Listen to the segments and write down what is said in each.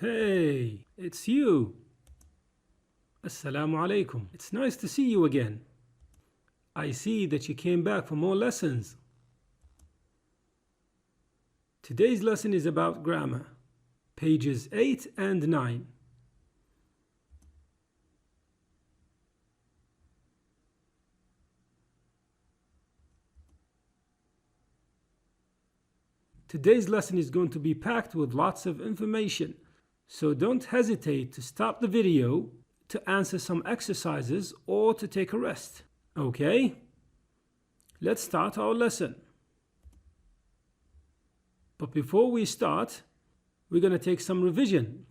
Hey, it's you. Assalamu alaikum. It's nice to see you again. I see that you came back for more lessons. Today's lesson is about grammar, pages 8 and 9. Today's lesson is going to be packed with lots of information, so don't hesitate to stop the video to answer some exercises or to take a rest. Okay? Let's start our lesson. But before we start, we're going to take some revision.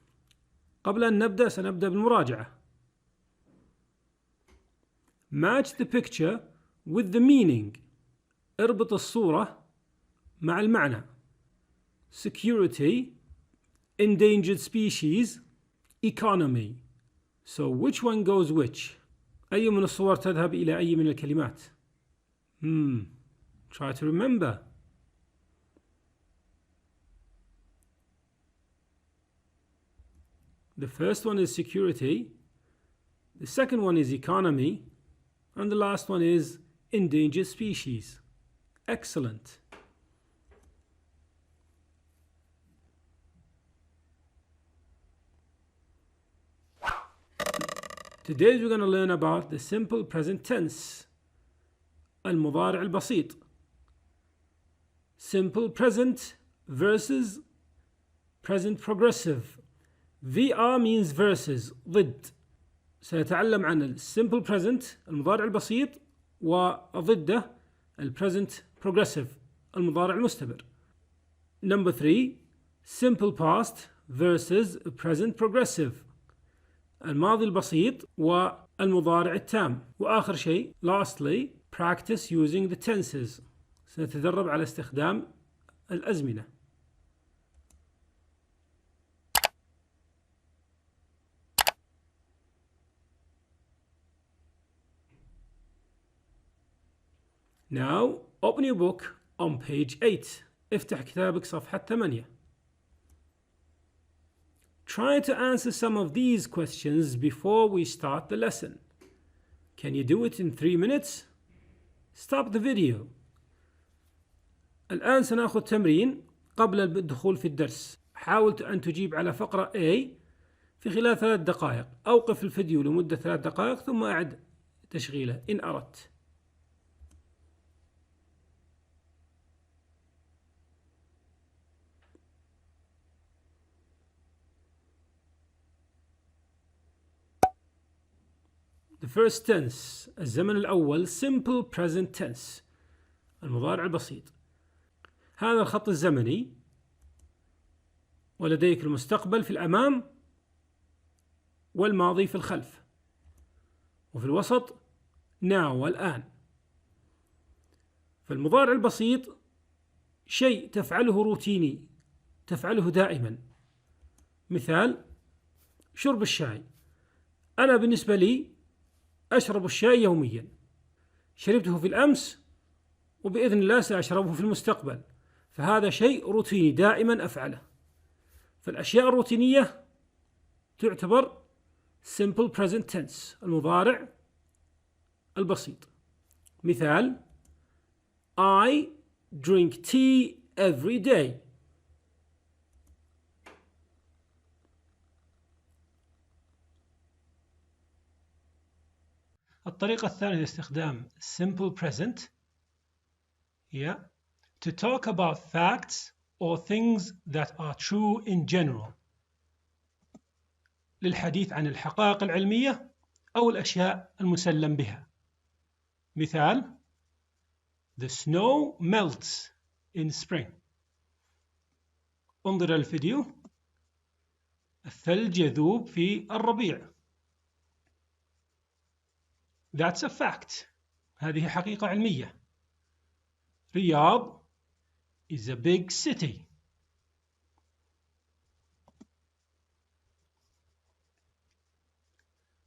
قبل أن نبدأ سنبدأ بالمراجعة. Match the picture with the meaning. اربط الصورة مع المعنى. Security, endangered species, economy. So which one goes which? أي من الصور تذهب إلى أي من الكلمات؟ Try to remember. The first one is security, the second one is economy, and the last one is endangered species. Excellent. Today we're going to learn about the simple present tense. المضارع البسيط. Simple present versus present progressive. VR means versus, ضد. سنتعلم عن simple present المضارع البسيط وضده present progressive المضارع المستمر. Number 3, simple past versus present progressive الماضي البسيط والمضارع التام. وآخر شيء lastly practice using the tenses. سنتدرب على استخدام الأزمنة. Now open your book on page 8. افتح كتابك صفحة 8. Try to answer some of these questions before we start the lesson. Can you do it in 3 minutes? Stop the video. الآن سنأخذ تمرين قبل الدخول في الدرس. حاول أن تجيب على فقرة A في خلال 3 دقائق. أوقف الفيديو لمدة 3 دقائق ثم أعد تشغيله إن أردت. The first tense الزمن الأول simple present tense المضارع البسيط. هذا الخط الزمني ولديك المستقبل في الأمام والماضي في الخلف وفي الوسط now والآن. فالمضارع البسيط شيء تفعله روتيني تفعله دائما. مثال شرب الشاي. أنا بالنسبة لي أشرب الشاي يوميا. شربته في الأمس وبإذن الله سأشربه في المستقبل. فهذا شيء روتيني دائما أفعله. فالأشياء الروتينية تعتبر simple present tense المضارع البسيط. مثال I drink tea every day. الطريقة الثانية لاستخدام simple present هي to talk about facts or things that are true in general. للحديث عن الحقائق العلمية أو الأشياء المسلم بها. مثال The snow melts in spring. انظر الفيديو. الثلج يذوب في الربيع. That's a fact. هذه حقيقة علمية. رياض is a big city.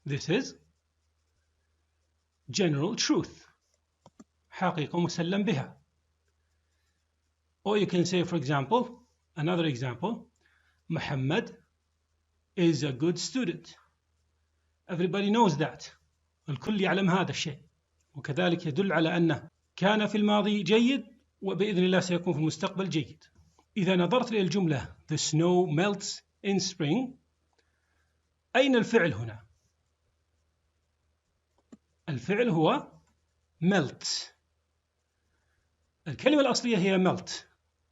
This is general truth. حقيقة مسلم بها. Or you can say, for example, another example, Muhammad is a good student. Everybody knows that. الكل يعلم هذا الشيء. وكذلك يدل على أنه كان في الماضي جيد وبإذن الله سيكون في المستقبل جيد. إذا نظرت إلى الجملة The snow melts in spring. أين الفعل هنا؟ الفعل هو melt. الكلمة الأصلية هي melt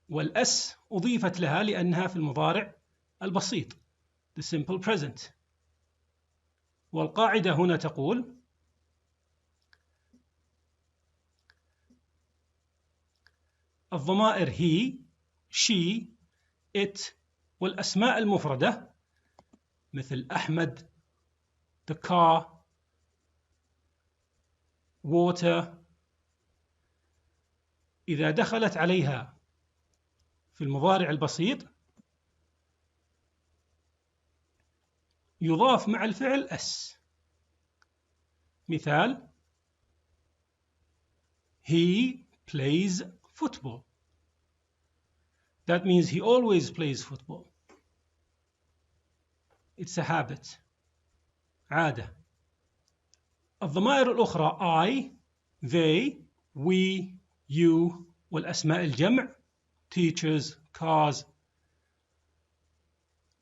والأس أضيفت لها لأنها في المضارع البسيط the simple present. والقاعدة هنا تقول الضمائر he, she, it والأسماء المفردة مثل أحمد, the car, water إذا دخلت عليها في المضارع البسيط يضاف مع الفعل اس. مثال He plays football. That means he always plays football. It's a habit. عادة. الضمائر الأخرى I, they, we, you والأسماء الجمع teachers, cars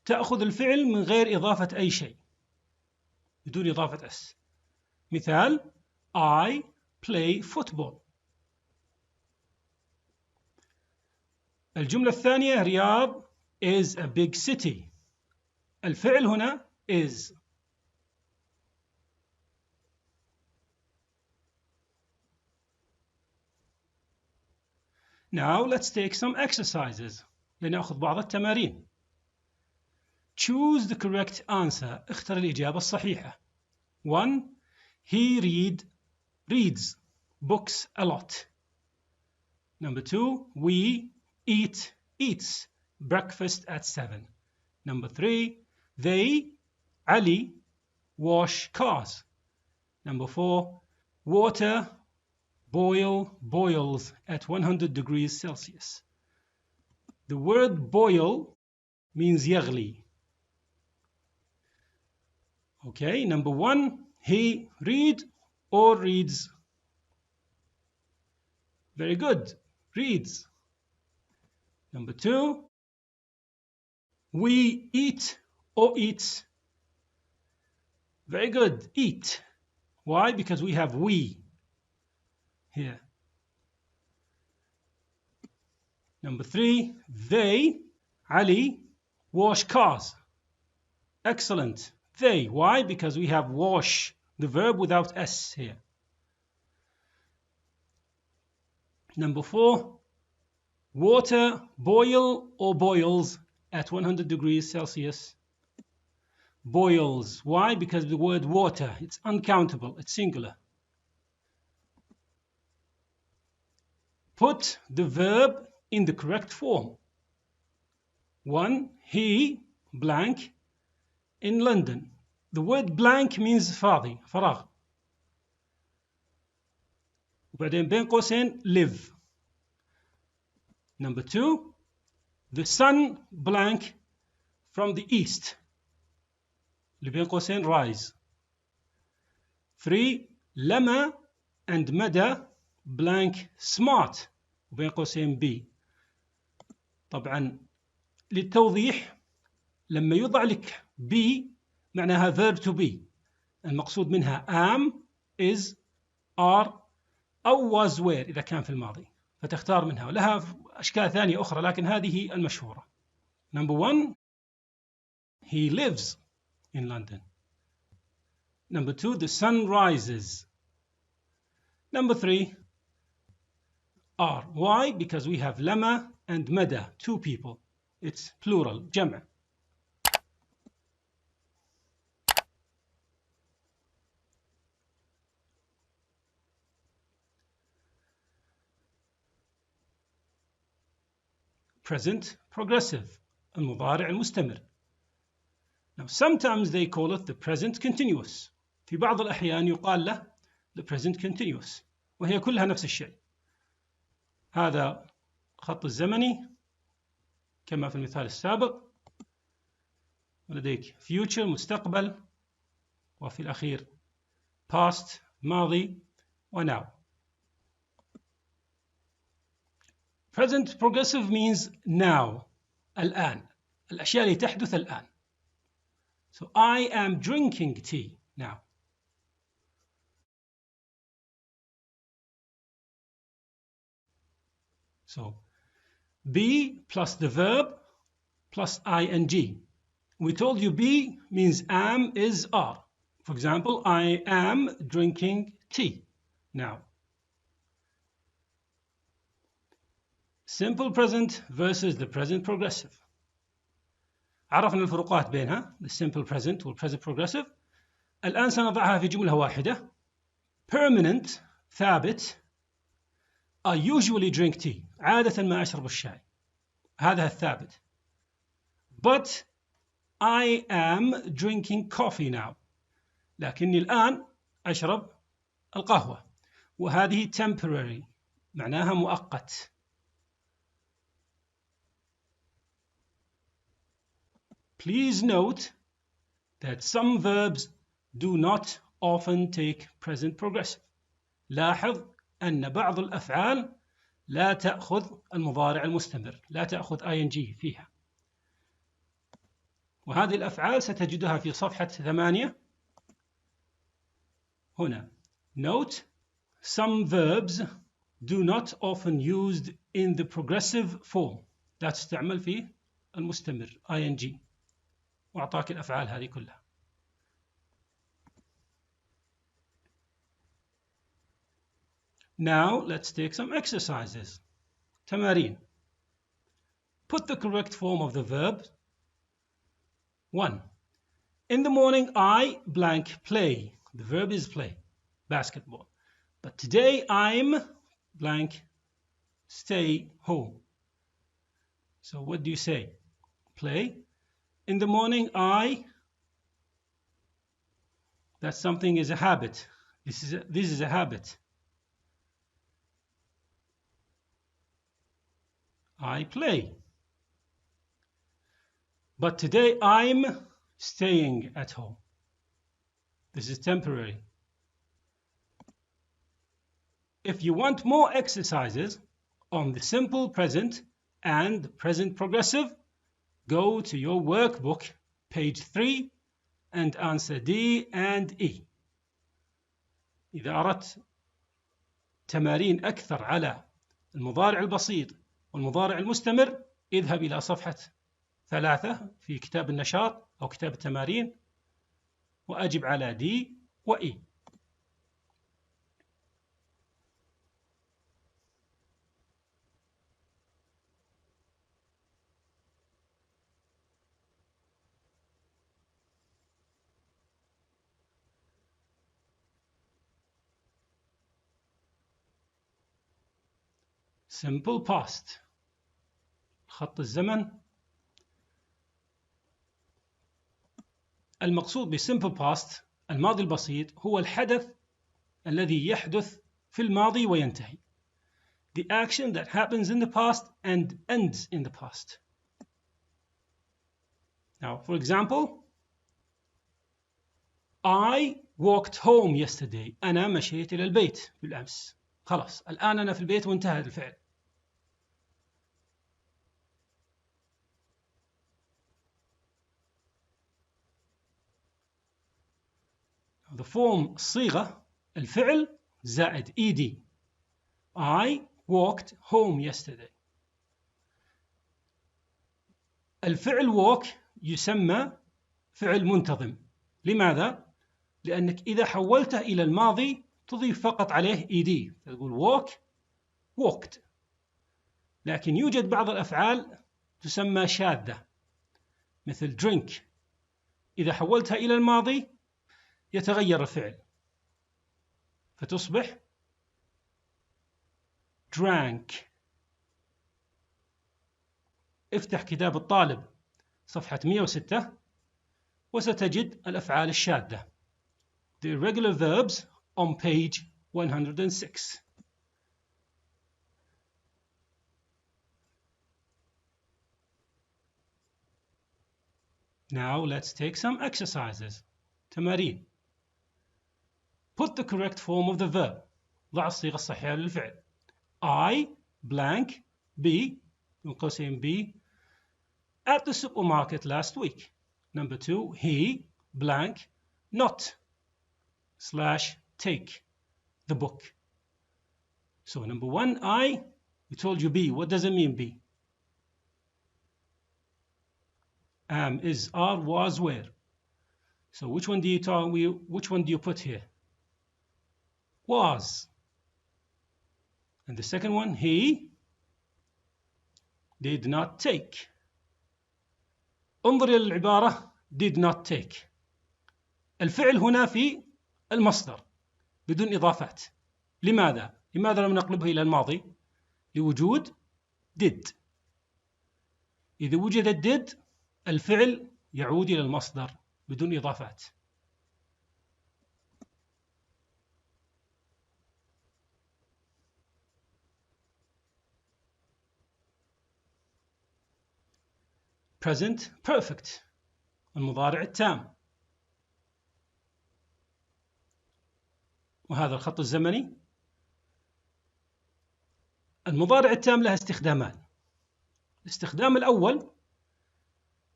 تأخذ الفعل من غير إضافة أي شيء بدون إضافة اس. مثال I play football. الجملة الثانية رياض is a big city. الفعل هنا is. Now let's take some exercises. لنأخذ بعض التمارين. Choose the correct answer. اختر الإجابة الصحيحة. 1. He reads books a lot. Number 2. We eats breakfast at 7. Number 3. They, Ali, wash cars. Number 4. Water boils at 100 degrees Celsius. The word boil means يغلي. Okay, number 1, he reads. Very good, reads. Number 2, we eats. Very good, eat. Why? Because we have we here. Number 3, they, Ali, wash cars. Excellent. They. Why? Because we have wash, the verb without s here. Number 4, water boils at 100 degrees Celsius. Boils. Why? Because the word water, it's uncountable, it's singular. Put the verb in the correct form. 1. He blank in London. The word blank means فاضي, فراغ. وبعدين بين قوسين live. Number 2. The sun blank from the east. اللي بين قوسين rise. 3. لما and مدى blank smart وبين قوسين be. طبعا للتوضيح لما يوضع لك be معناها verb to be المقصود منها am, is, are أو was were إذا كان في الماضي فتختار منها ولها أشكال ثانية أخرى لكن هذه المشهورة. Number 1 he lives in London. Number 2 the sun rises. Number 3 are. Why? Because we have لما and مدى, 2 people. It's plural, جمع. Present progressive, المضارع المستمر. Now sometimes they call it the present continuous. في بعض الأحيان يقال له the present continuous وهي كلها نفس الشيء. هذا خط الزمني كما في المثال السابق ولديك future مستقبل، وفي الأخير past ماضي، و now. Present progressive means now الآن، الأشياء اللي تحدث الآن. So I am drinking tea now. So be plus the verb plus ing. We told you be means am, is, are. For example, I am drinking tea now. Simple present versus the present progressive. عرفنا الفروقات بينها the simple present وال present progressive. الآن سنضعها في جملة واحدة. Permanent ثابت. I usually drink tea. عادة ما أشرب الشاي. هذا الثابت. But I am drinking coffee now. لكني الآن أشرب القهوة. وهذه temporary معناها مؤقت. Please note that some verbs do not often take present progressive. لاحظ أن بعض الأفعال لا تأخذ المضارع المستمر، لا تأخذ ing فيها. وهذه الأفعال ستجدها في صفحة 8 هنا. Note, some verbs do not often used in the progressive form. لا تستعمل في المستمر ing. وأعطاك الأفعال هذه كلها. Now let's take some exercises. تمارين. Put the correct form of the verb. 1. In the morning I blank play. The verb is play, basketball. But today I'm blank stay home. So what do you say? Play. In the morning that something is a habit. This is a habit. I play. But today I'm staying at home. This is temporary. If you want more exercises on the simple present and present progressive, go to your workbook, page 3, and answer D and E. إذا أردت تمارين أكثر على المضارع البسيط والمضارع المستمر، اذهب إلى صفحة 3 في كتاب النشاط أو كتاب التمارين وأجب على D و E. Simple past. خط الزمن. المقصود ب simple past الماضي البسيط هو الحدث الذي يحدث في الماضي وينتهي. The action that happens in the past and ends in the past. Now, for example, I walked home yesterday. أنا مشيت إلى البيت بالأمس. خلاص الآن أنا في البيت وانتهى الفعل. The form الصيغة الفعل زائد ed. I walked home yesterday. الفعل walk يسمى فعل منتظم. لماذا؟ لأنك إذا حولته إلى الماضي تضيف فقط عليه ed. تقول walk walked. لكن يوجد بعض الأفعال تسمى شاذة مثل drink. إذا حولتها إلى الماضي يتغير الفعل فتصبح drank. افتح كتاب الطالب صفحة 106 وستجد الأفعال الشاذة. The irregular verbs on page 106. Now let's take some exercises. تمارين. Put the correct form of the verb. ضع الصيغة الصحيحة للفعل. I blank B من قوسين B at the supermarket last week. Number 2, he blank not / take the book. So number 1, I, we told you B. What does it mean B? Am, is, are, was, were. So which one do you put here? Was. And the second one, he did not take. انظر إلى العبارة did not take. الفعل هنا في المصدر بدون إضافات. لماذا؟ لماذا لم نقلبه إلى الماضي؟ لوجود did. إذا وجد did الفعل يعود إلى المصدر بدون إضافات. present perfect المضارع التام. وهذا الخط الزمني. المضارع التام له استخدامان. الاستخدام الأول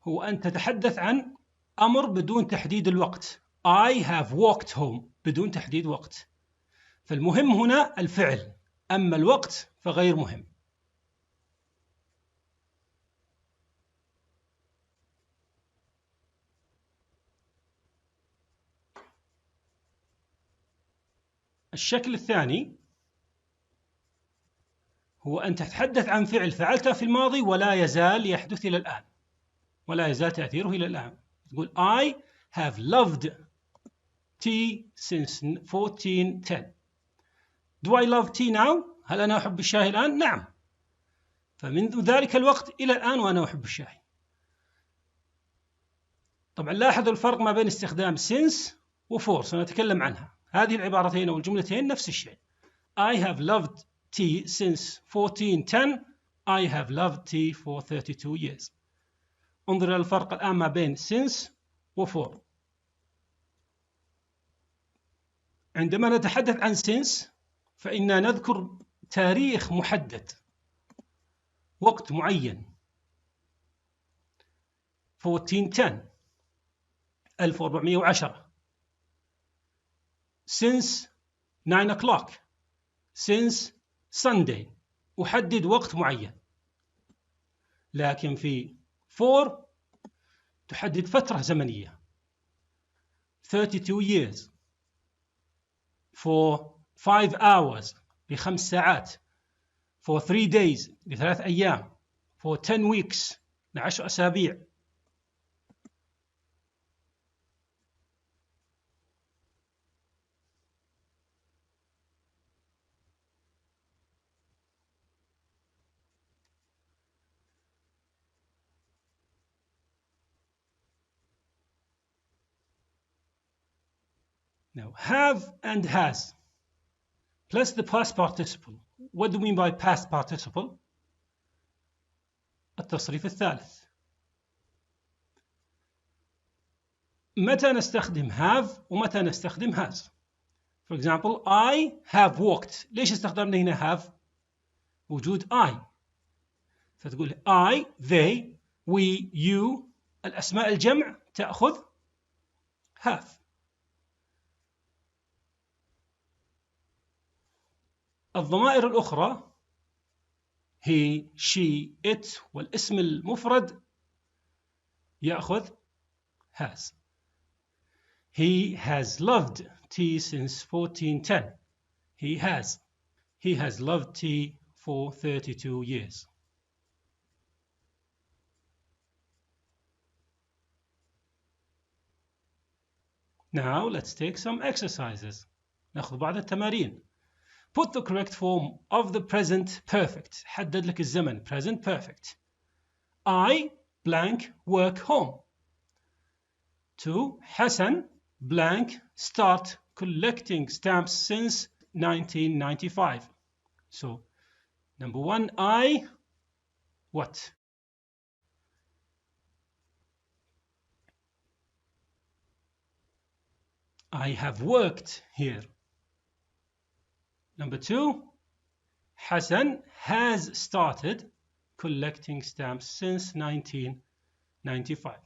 هو أن تتحدث عن أمر بدون تحديد الوقت. I have walked home بدون تحديد وقت. فالمهم هنا الفعل، أما الوقت فغير مهم. الشكل الثاني هو أن تتحدث عن فعل فعلته في الماضي ولا يزال يحدث إلى الآن، ولا يزال تأثيره إلى الآن. تقول I have loved tea since 1410. Do I love tea now? هل أنا أحب الشاي الآن؟ نعم. فمنذ ذلك الوقت إلى الآن وأنا أحب الشاي. طبعا لاحظوا الفرق ما بين استخدام since و for، سنتكلم عنها. هذه العبارتين أو الجملتين نفس الشيء. I have loved tea since 1410. I have loved tea for 32 years. انظر إلى الفرق الآن ما بين since و for. عندما نتحدث عن since فإننا نذكر تاريخ محدد، وقت معين. 1410 1410. since 9 o'clock. since Sunday. أحدد وقت معين. لكن في for تحدد فترة زمنية. 32 years. for 5 hours ل5 ساعات. for 3 days ل3 أيام. for 10 weeks ل10 أسابيع. Now, have and has plus the past participle. What do we mean by past participle? التصريف الثالث. متى نستخدم have ومتى نستخدم has. For example, I have walked. ليش استخدمنا هنا have؟ وجود I. فتقول I, they, we, you. الأسماء الجمع تأخذ have. الضمائر الأخرى he, she, it والاسم المفرد يأخذ has. He has loved tea since 1410. He has loved tea for 32 years. Now let's take some exercises. نأخذ بعض التمارين. Put the correct form of the present perfect. حدد لك الزمن. Present perfect. I blank work home. 2. Hassan blank start collecting stamps since 1995. So, number 1, I what? I have worked here. Number 2, Hassan has started collecting stamps since 1995.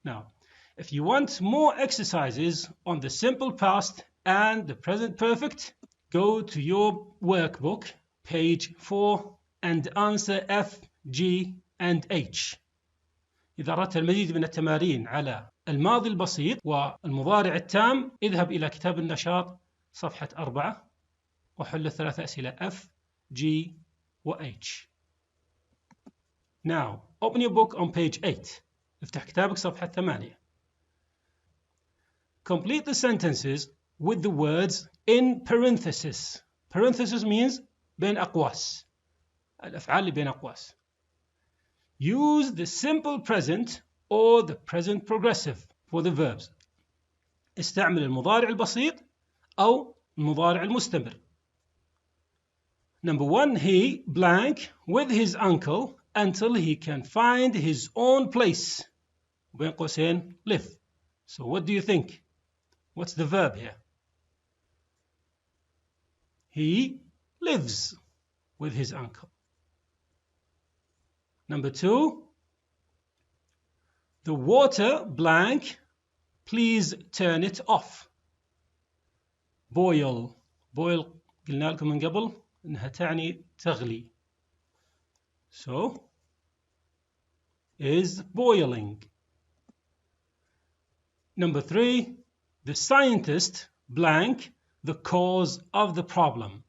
Now, if you want more exercises on the simple past and the present perfect, go to your workbook, page 4, and answer F, G, and H. إذا أردت المزيد من التمارين على الماضي البسيط والمضارع التام، اذهب إلى كتاب النشاط صفحة 4 وحل 3 أسئلة F, G, و H. Now, open your book on page 8. افتح كتابك صفحة 8. Complete the sentences with the words in parenthesis. Parenthesis means بين أقواس. الأفعال اللي بين أقواس. Use the simple present or the present progressive for the verbs. استعمل المضارع البسيط أو المضارع المستمر. Number 1, he blank with his uncle until he can find his own place. بين قوسين live. So what do you think? What's the verb here? He lives with his uncle. Number 2, the water blank, please turn it off. boil. boil قلنا لكم من قبل إنها تعني تغلي. So, is boiling. Number 3, the scientist blank the cause of the problem.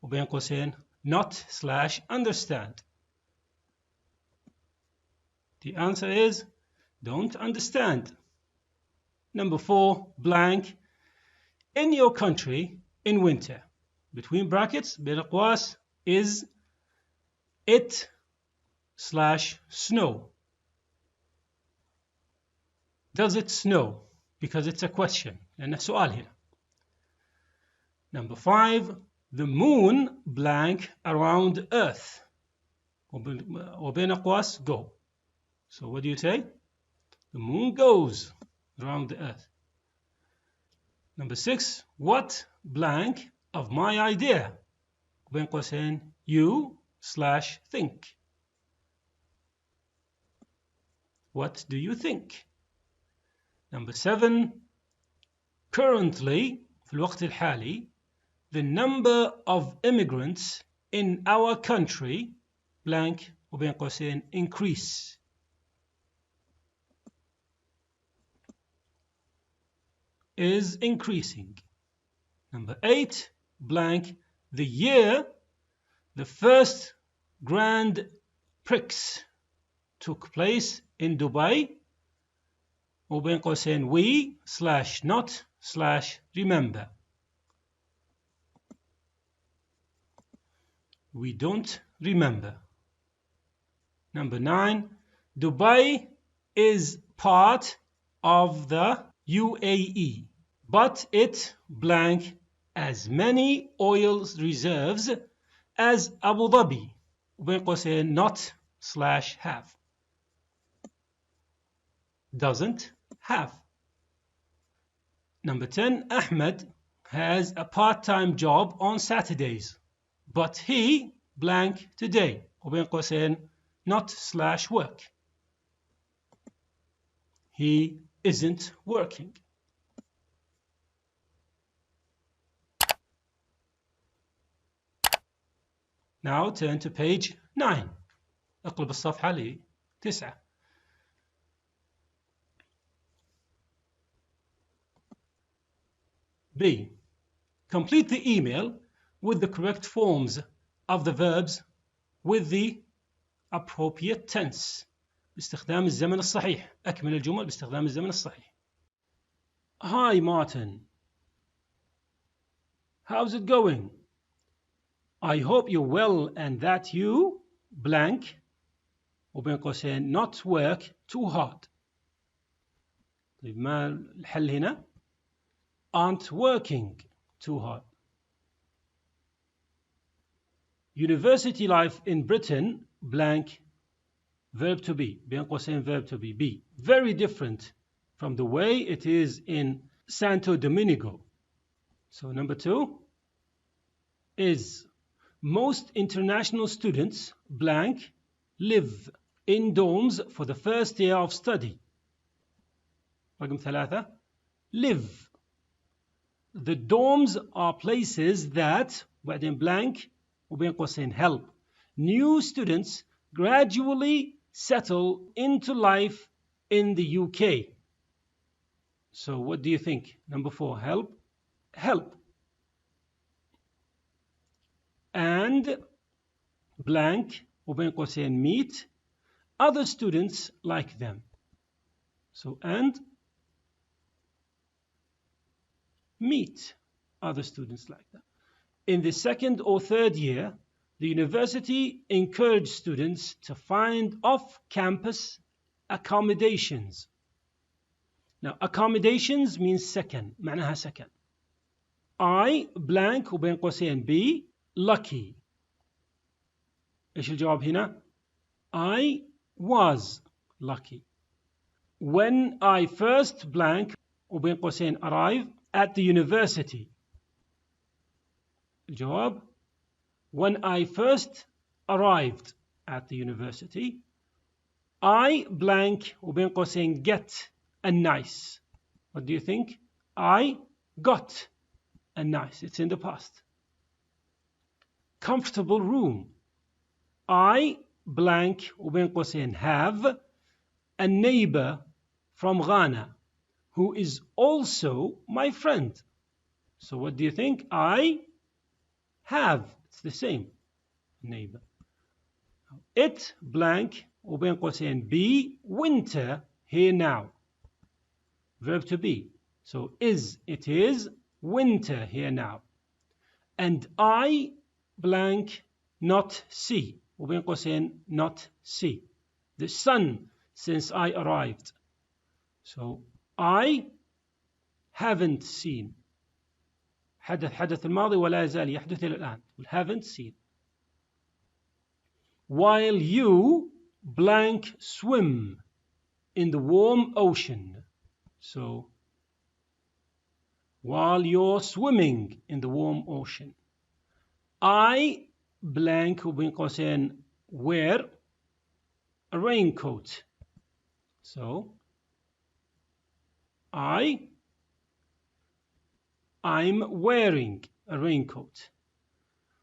وبين قوسين not/understand. The answer is don't understand. Number 4, blank in your country in winter. Between brackets, بين أقواس, is it/snow. Does it snow? Because it's a question. لأنه سؤال هنا. Number 5, the moon blank around earth. وبين أقواس go. So what do you say? The moon goes around the earth. Number 6, what blank of my idea? بين قوسين you/think. What do you think? Number 7, currently في الوقت الحالي the number of immigrants in our country blank وبين قوسين increase. Is increasing. Number 8, blank the year the first Grand Prix took place in Dubai وبين قوسين we/not/remember. We don't remember. Number 9, Dubai is part of the UAE, but it blank as many oil reserves as Abu Dhabi وبين قوسين not/have. Doesn't have. Number 10, Ahmed has a part-time job on Saturdays, but he blank today وبين قوسين not/work. He isn't working. Now turn to page 9. اقلب الصفحة ل9. B. Complete the email with the correct forms of the verbs with the appropriate tense. باستخدام الزمن الصحيح. أكمل الجمل باستخدام الزمن الصحيح. Hi Martin. How's it going? I hope you're well and that you blank وبين قوسين not work too hard. طيب ما الحل هنا؟ aren't working too hard. University life in Britain blank verb to be بين قوسين verb to be very different from the way it is in Santo Domingo. So number 2 is most international students blank live in dorms for the first year of study. رقم 3 live. The dorms are places that وبعدين blank وبين قوسين help new students gradually settle into life in the UK. So what do you think? Number 4, help. And blank وبين قوسين meet other students like them. So and meet other students like that. In the second or third year, the university encouraged students to find off-campus accommodations. Now, accommodations means سكن, معناها سكن. I blank وبين قوسين be lucky. إيش الجواب هنا؟ I was lucky. When I first blank وبين قوسين arrive at the university. الجواب when I first arrived at the university, I blank وبين قوسين get a nice. What do you think? I got a nice. It's in the past. Comfortable room. I blank وبين قوسين have a neighbor from Ghana who is also my friend. So what do you think? I have. It's the same. Neighbor. It blank وبين قوسين be winter here now. Verb to be. So it is winter here now. And I blank not see وبين قوسين not see the sun since I arrived. So I haven't seen. حدث الماضي ولا يزال يحدث إلى الآن. Haven't seen. While you blank swim in the warm ocean. So while you're swimming in the warm ocean, I blank وبين قوسين wear a raincoat. So I'm wearing a raincoat.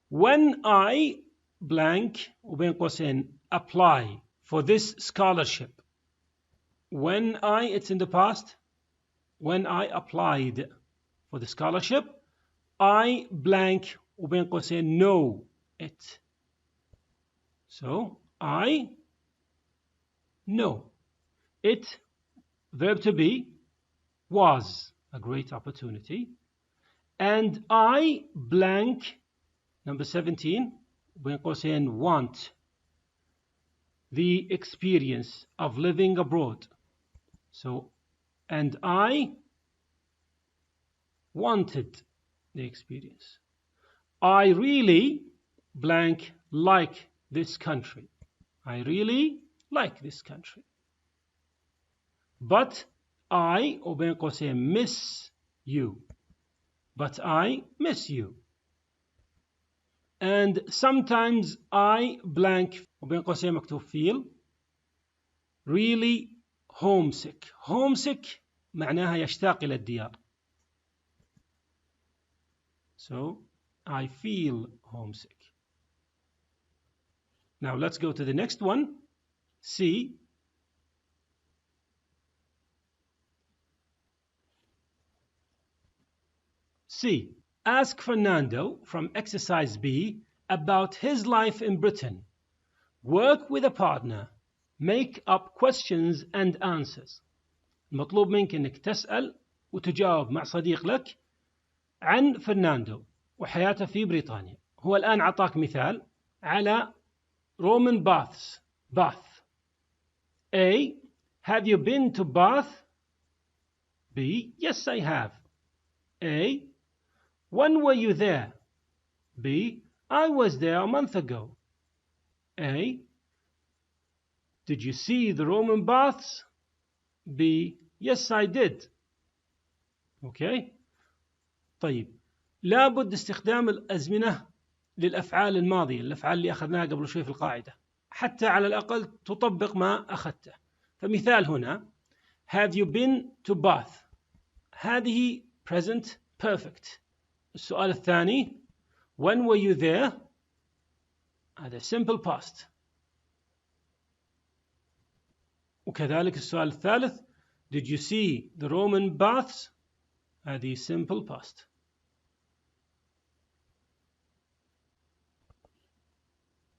When I blank وبين قوسين apply for this scholarship. When it's in the past. When I applied for the scholarship, I blank وبين قوسين know it. So I know it. Verb to be was a great opportunity. And I blank number 17 وبين قوسين want the experience of living abroad. So and I wanted the experience. I really blank like this country. I really like this country. But I وبين قوسين miss you. But I miss you. And sometimes I blank وبين قوسين مكتوب feel really homesick. Homesick معناها يشتاق إلى الديار. So I feel homesick. Now let's go to the next one. C. C. Ask Fernando from exercise B about his life in Britain. Work with a partner. Make up questions and answers. المطلوب منك انك تسأل وتجاوب مع صديق لك عن فرناندو وحياته في بريطانيا. هو الآن عطاك مثال على Roman baths. Bath. A. Have you been to Bath? B. Yes, I have. A. When were you there? B. I was there a month ago. A. Did you see the Roman baths? B. Yes, I did. أوكي. طيب، لابد استخدام الأزمنة للأفعال الماضية، الأفعال اللي أخذناها قبل شوي في القاعدة، حتى على الأقل تطبق ما أخذته. فمثال هنا Have you been to bath؟ هذه present perfect. السؤال الثاني When were you there؟ هذا simple past. وكذلك السؤال الثالث Did you see the Roman baths؟ هذه simple past.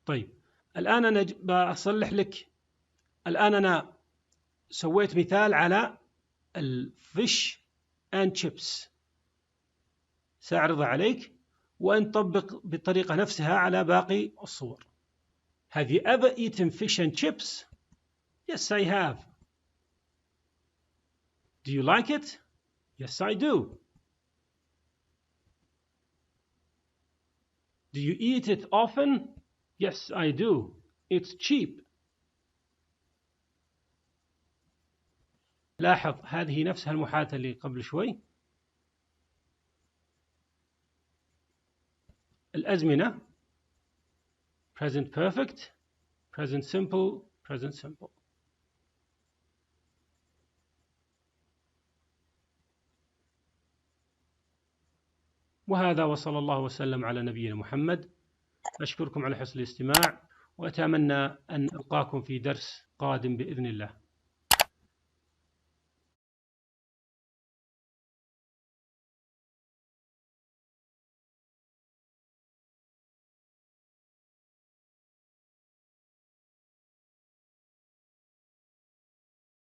طيب، الآن أنا بصلح لك. الآن أنا سويت مثال على الفيش and chips، سأعرضه عليك ونطبق بالطريقة نفسها على باقي الصور. Have you ever eaten fish and chips? Yes, I have. Do you like it? Yes, I do. Do you eat it often? Yes, I do. It's cheap. لاحظ هذه نفسها المحادثة اللي قبل شوي. الأزمنة present perfect, present simple, present simple. وهذا، وصلى الله وسلم على نبينا محمد. أشكركم على حسن الاستماع، وأتمنى أن ألقاكم في درس قادم بإذن الله.